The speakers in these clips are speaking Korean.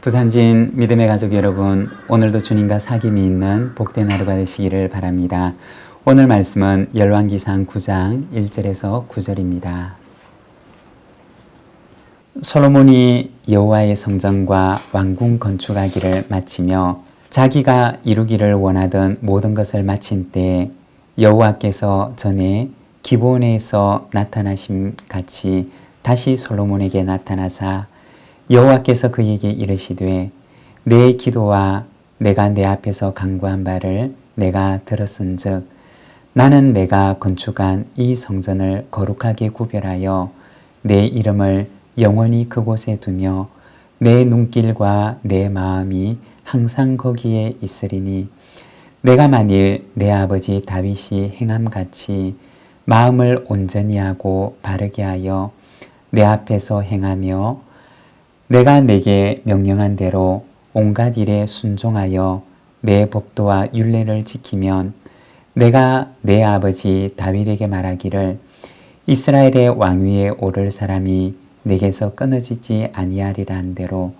부산진 믿음의 가족 여러분, 오늘도 주님과 사귐이 있는 복된 하루가 되시기를 바랍니다. 오늘 말씀은 열왕기상 9장 1절에서 9절입니다. 솔로몬이 여호와의 성전과 왕궁 건축하기를 마치며 자기가 이루기를 원하던 모든 것을 마친 때에 여호와께서 전에 기브온에서 나타나심 같이 다시 솔로몬에게 나타나사 여호와께서 그에게 이르시되 내 기도와 내가 내 앞에서 간구한 바를 내가 들었은즉 나는 내가 건축한 이 성전을 거룩하게 구별하여 내 이름을 영원히 그곳에 두며 내 눈길과 내 마음이 항상 거기에 있으리니 내가 만일 내 아버지 다윗이 행함같이 마음을 온전히 하고 바르게 하여 내 앞에서 행하며 내가 내게 명령한 대로 온갖 일에 순종하여 내 법도와 율례를 지키면 내가 내 아버지 다윗에게 말하기를 이스라엘의 왕위에 오를 사람이 내게서 끊어지지 아니하리라 한 대로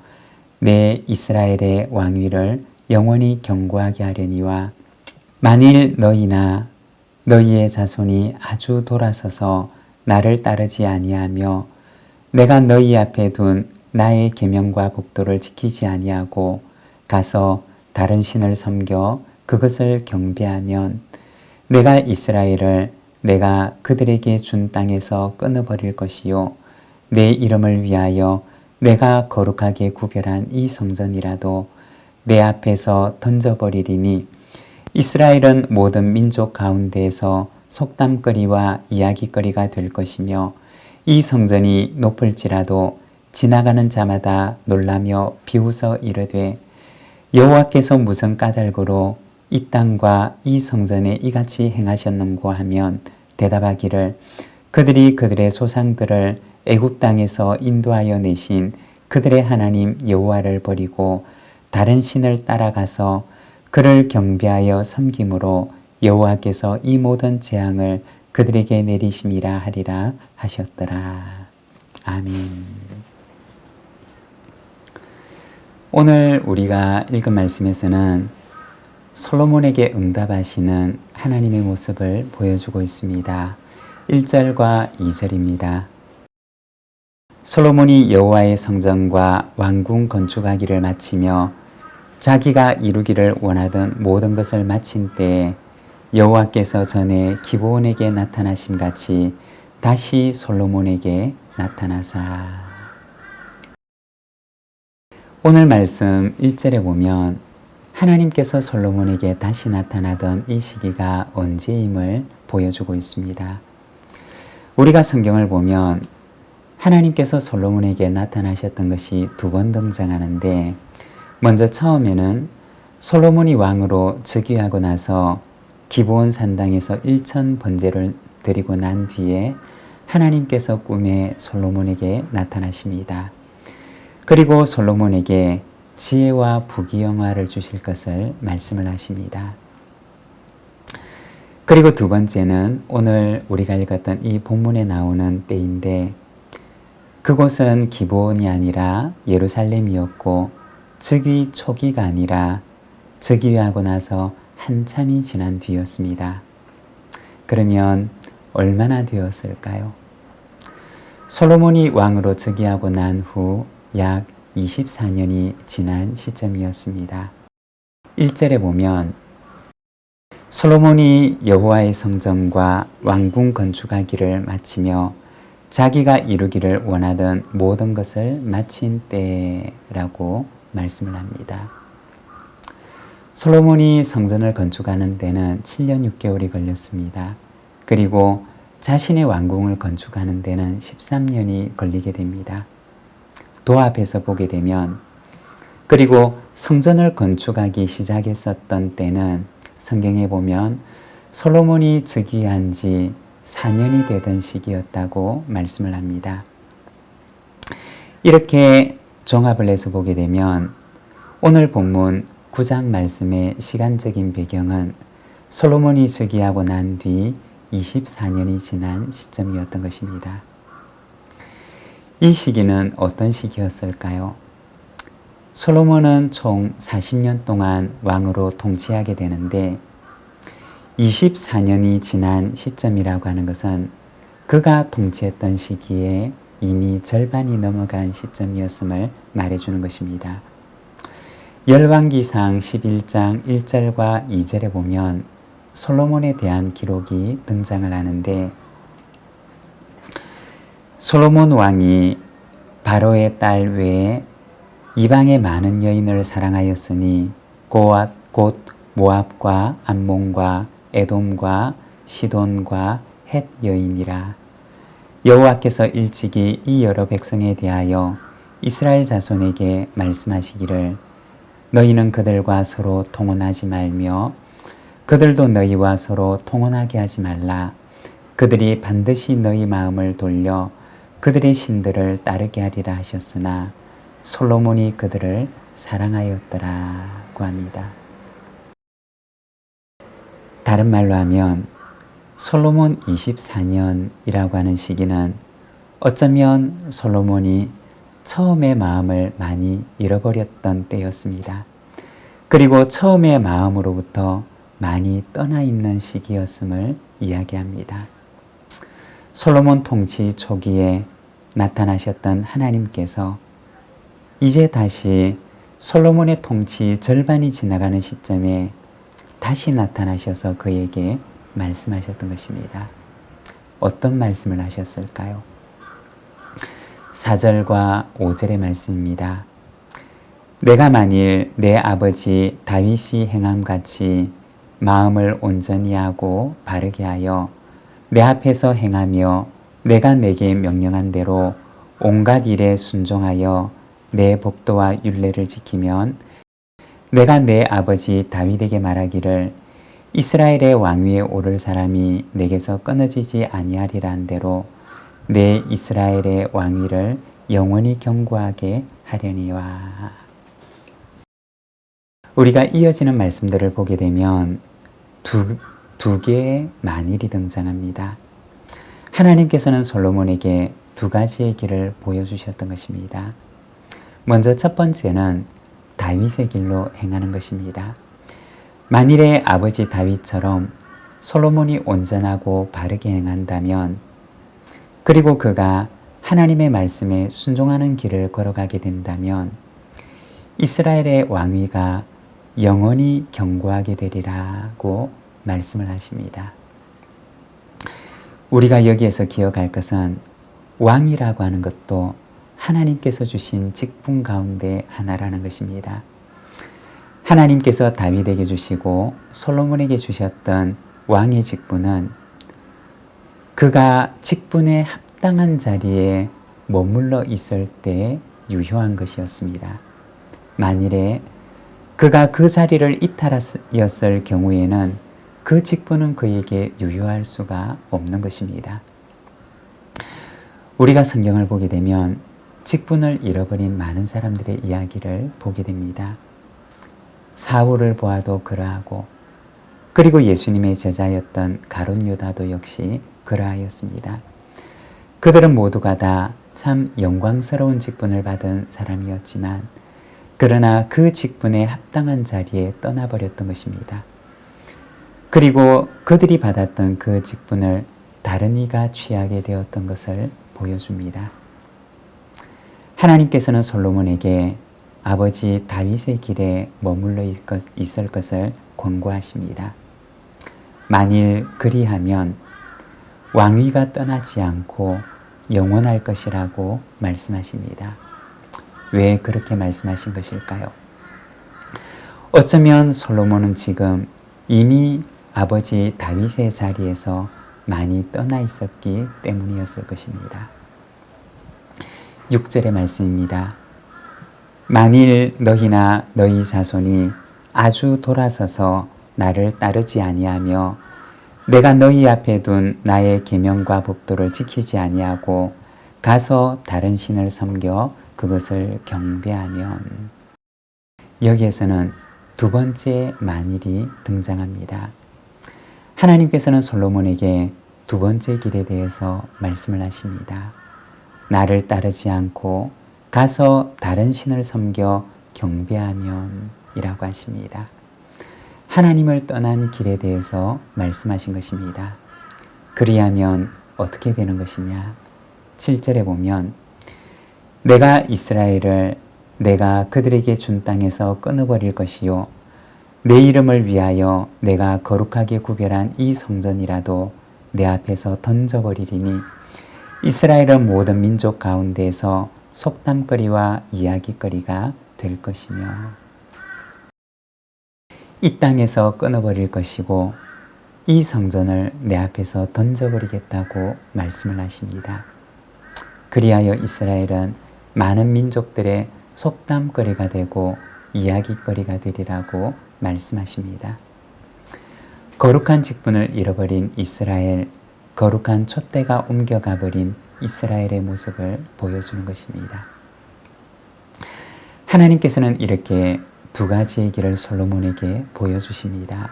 내 이스라엘의 왕위를 영원히 견고하게 하려니와 만일 너희나 너희의 자손이 아주 돌아서서 나를 따르지 아니하며 내가 너희 앞에 둔 나의 계명과 법도를 지키지 아니하고 가서 다른 신을 섬겨 그것을 경배하면 내가 이스라엘을 내가 그들에게 준 땅에서 끊어버릴 것이요 내 이름을 위하여 내가 거룩하게 구별한 이 성전이라도 내 앞에서 던져버리리니 이스라엘은 모든 민족 가운데에서 속담거리와 이야기거리가 될 것이며 이 성전이 높을지라도 지나가는 자마다 놀라며 비웃어 이르되 여호와께서 무슨 까닭으로 이 땅과 이 성전에 이같이 행하셨는고 하면 대답하기를 그들이 그들의 조상들을 애굽 땅에서 인도하여 내신 그들의 하나님 여호와를 버리고 다른 신을 따라가서 그를 경배하여 섬김으로 여호와께서 이 모든 재앙을 그들에게 내리심이라 하리라 하셨더라. 아멘. 오늘 우리가 읽은 말씀에서는 솔로몬에게 응답하시는 하나님의 모습을 보여주고 있습니다. 1절과 2절입니다. 솔로몬이 여호와의 성전과 왕궁 건축하기를 마치며 자기가 이루기를 원하던 모든 것을 마친 때에 여호와께서 전에 기브온에게 나타나심 같이 다시 솔로몬에게 나타나사. 오늘 말씀 1절에 보면 하나님께서 솔로몬에게 다시 나타나던 이 시기가 언제임을 보여주고 있습니다. 우리가 성경을 보면 하나님께서 솔로몬에게 나타나셨던 것이 두 번 등장하는데 먼저 처음에는 솔로몬이 왕으로 즉위하고 나서 기브온 산당에서 1천 번제를 드리고 난 뒤에 하나님께서 꿈에 솔로몬에게 나타나십니다. 그리고 솔로몬에게 지혜와 부귀영화를 주실 것을 말씀을 하십니다. 그리고 두 번째는 오늘 우리가 읽었던 이 본문에 나오는 때인데 그곳은 기브온이 아니라 예루살렘이었고 즉위 초기가 아니라 즉위하고 나서 한참이 지난 뒤였습니다. 그러면 얼마나 되었을까요? 솔로몬이 왕으로 즉위하고 난 후 약 24년이 지난 시점이었습니다. 1절에 보면 솔로몬이 여호와의 성전과 왕궁 건축하기를 마치며 자기가 이루기를 원하던 모든 것을 마친 때라고 말씀을 합니다. 솔로몬이 성전을 건축하는 데는 7년 6개월이 걸렸습니다. 그리고 자신의 왕궁을 건축하는 데는 13년이 걸리게 됩니다. 도합해서 보게 되면 그리고 성전을 건축하기 시작했었던 때는 성경에 보면 솔로몬이 즉위한 지 4년이 되던 시기였다고 말씀을 합니다. 이렇게 종합을 해서 보게 되면 오늘 본문 9장 말씀의 시간적인 배경은 솔로몬이 즉위하고 난 뒤 24년이 지난 시점이었던 것입니다. 이 시기는 어떤 시기였을까요? 솔로몬은 총 40년 동안 왕으로 통치하게 되는데 24년이 지난 시점이라고 하는 것은 그가 통치했던 시기에 이미 절반이 넘어간 시점이었음을 말해주는 것입니다. 열왕기상 11장 1절과 2절에 보면 솔로몬에 대한 기록이 등장을 하는데 솔로몬 왕이 바로의 딸 외에 이방의 많은 여인을 사랑하였으니 곧 모압과 암몬과 에돔과 시돈과 헷 여인이라. 여호와께서 일찍이 이 여러 백성에 대하여 이스라엘 자손에게 말씀하시기를 너희는 그들과 서로 통혼하지 말며 그들도 너희와 서로 통혼하게 하지 말라. 그들이 반드시 너희 마음을 돌려 그들의 신들을 따르게 하리라 하셨으나 솔로몬이 그들을 사랑하였더라고 합니다. 다른 말로 하면 솔로몬 24년이라고 하는 시기는 어쩌면 솔로몬이 처음의 마음을 많이 잃어버렸던 때였습니다. 그리고 처음의 마음으로부터 많이 떠나 있는 시기였음을 이야기합니다. 솔로몬 통치 초기에 나타나셨던 하나님께서 이제 다시 솔로몬의 통치 절반이 지나가는 시점에 다시 나타나셔서 그에게 말씀하셨던 것입니다. 어떤 말씀을 하셨을까요? 4절과 5절의 말씀입니다. 내가 만일 내 아버지 다윗이 행함같이 마음을 온전히 하고 바르게 하여 내 앞에서 행하며 내가 내게 명령한 대로 온갖 일에 순종하여 내 법도와 율례를 지키면 내가 내 아버지 다윗에게 말하기를 이스라엘의 왕위에 오를 사람이 내게서 끊어지지 아니하리라 한 대로 내 이스라엘의 왕위를 영원히 견고하게 하려니와. 우리가 이어지는 말씀들을 보게 되면 두 개의 만일이 등장합니다. 하나님께서는 솔로몬에게 두 가지의 길을 보여주셨던 것입니다. 먼저 첫 번째는 다윗의 길로 행하는 것입니다. 만일에 아버지 다윗처럼 솔로몬이 온전하고 바르게 행한다면 그리고 그가 하나님의 말씀에 순종하는 길을 걸어가게 된다면 이스라엘의 왕위가 영원히 견고하게 되리라고 말씀을 하십니다. 우리가 여기에서 기억할 것은 왕이라고 하는 것도 하나님께서 주신 직분 가운데 하나라는 것입니다. 하나님께서 다윗에게 주시고 솔로몬에게 주셨던 왕의 직분은 그가 직분에 합당한 자리에 머물러 있을 때 유효한 것이었습니다. 만일에 그가 그 자리를 이탈하였을 경우에는 그 직분은 그에게 유효할 수가 없는 것입니다. 우리가 성경을 보게 되면 직분을 잃어버린 많은 사람들의 이야기를 보게 됩니다. 사울을 보아도 그러하고 그리고 예수님의 제자였던 가룟 유다도 역시 그러하였습니다. 그들은 모두가 다 참 영광스러운 직분을 받은 사람이었지만 그러나 그 직분에 합당한 자리에 떠나버렸던 것입니다. 그리고 그들이 받았던 그 직분을 다른 이가 취하게 되었던 것을 보여줍니다. 하나님께서는 솔로몬에게 아버지 다윗의 길에 머물러 있을 것을 권고하십니다. 만일 그리하면 왕위가 떠나지 않고 영원할 것이라고 말씀하십니다. 왜 그렇게 말씀하신 것일까요? 어쩌면 솔로몬은 지금 이미 아버지 다윗의 자리에서 많이 떠나 있었기 때문이었을 것입니다. 6절의 말씀입니다. 만일 너희나 너희 자손이 아주 돌아서서 나를 따르지 아니하며 내가 너희 앞에 둔 나의 계명과 법도를 지키지 아니하고 가서 다른 신을 섬겨 그것을 경배하면. 여기에서는 두 번째 만일이 등장합니다. 하나님께서는 솔로몬에게 두 번째 길에 대해서 말씀을 하십니다. 나를 따르지 않고 가서 다른 신을 섬겨 경배하면 이라고 하십니다. 하나님을 떠난 길에 대해서 말씀하신 것입니다. 그리하면 어떻게 되는 것이냐? 7절에 보면 내가 이스라엘을 내가 그들에게 준 땅에서 끊어버릴 것이요 내 이름을 위하여 내가 거룩하게 구별한 이 성전이라도 내 앞에서 던져버리리니 이스라엘은 모든 민족 가운데에서 속담거리와 이야기거리가 될 것이며 이 땅에서 끊어버릴 것이고 이 성전을 내 앞에서 던져버리겠다고 말씀을 하십니다. 그리하여 이스라엘은 많은 민족들의 속담거리가 되고 이야기거리가 되리라고 말씀하십니다. 거룩한 직분을 잃어버린 이스라엘, 거룩한 촛대가 옮겨가 버린 이스라엘의 모습을 보여주는 것입니다. 하나님께서는 이렇게 두 가지의 길을 솔로몬에게 보여주십니다.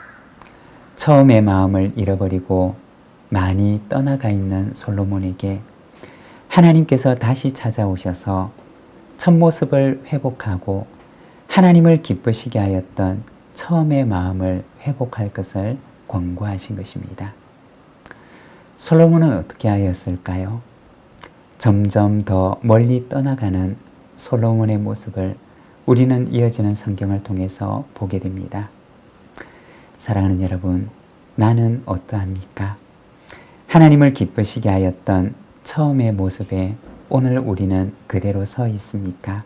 처음의 마음을 잃어버리고 많이 떠나가 있는 솔로몬에게 하나님께서 다시 찾아오셔서 첫 모습을 회복하고 하나님을 기쁘시게 하였던 처음의 마음을 회복할 것을 권고하신 것입니다. 솔로몬은 어떻게 하였을까요? 점점 더 멀리 떠나가는 솔로몬의 모습을 우리는 이어지는 성경을 통해서 보게 됩니다. 사랑하는 여러분, 나는 어떠합니까? 하나님을 기쁘시게 하였던 처음의 모습에 오늘 우리는 그대로 서 있습니까?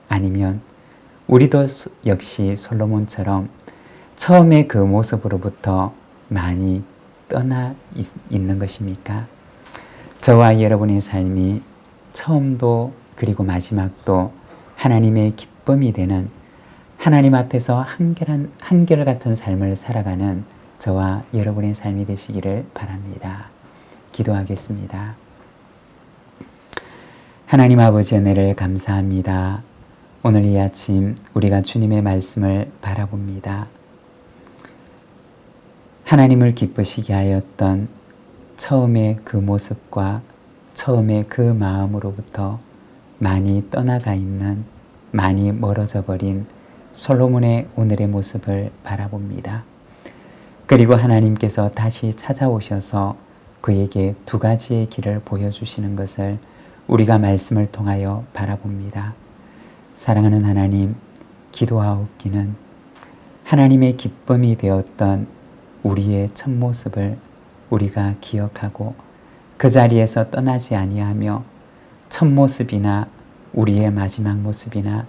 아니면 우리도 역시 솔로몬처럼 처음에 그 모습으로부터 많이 떠나 있는 것입니까? 저와 여러분의 삶이 처음도 그리고 마지막도 하나님의 기쁨이 되는 하나님 앞에서 한결같은 삶을 살아가는 저와 여러분의 삶이 되시기를 바랍니다. 기도하겠습니다. 하나님 아버지 은혜를 감사합니다. 오늘 이 아침 우리가 주님의 말씀을 바라봅니다. 하나님을 기쁘시게 하였던 처음의 그 모습과 처음의 그 마음으로부터 많이 떠나가 있는, 많이 멀어져 버린 솔로몬의 오늘의 모습을 바라봅니다. 그리고 하나님께서 다시 찾아오셔서 그에게 두 가지의 길을 보여주시는 것을 우리가 말씀을 통하여 바라봅니다. 사랑하는 하나님, 기도하옵기는 하나님의 기쁨이 되었던 우리의 첫 모습을 우리가 기억하고 그 자리에서 떠나지 아니하며 첫 모습이나 우리의 마지막 모습이나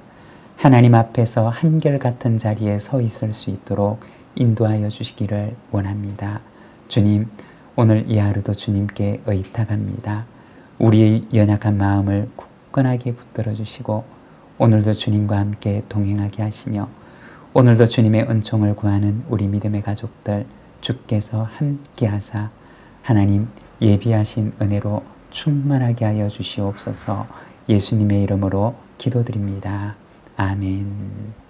하나님 앞에서 한결같은 자리에 서 있을 수 있도록 인도하여 주시기를 원합니다. 주님, 오늘 이 하루도 주님께 의탁합니다. 우리의 연약한 마음을 굳건하게 붙들어 주시고 오늘도 주님과 함께 동행하게 하시며 오늘도 주님의 은총을 구하는 우리 믿음의 가족들 주께서 함께 하사 하나님 예비하신 은혜로 충만하게 하여 주시옵소서. 예수님의 이름으로 기도드립니다. 아멘.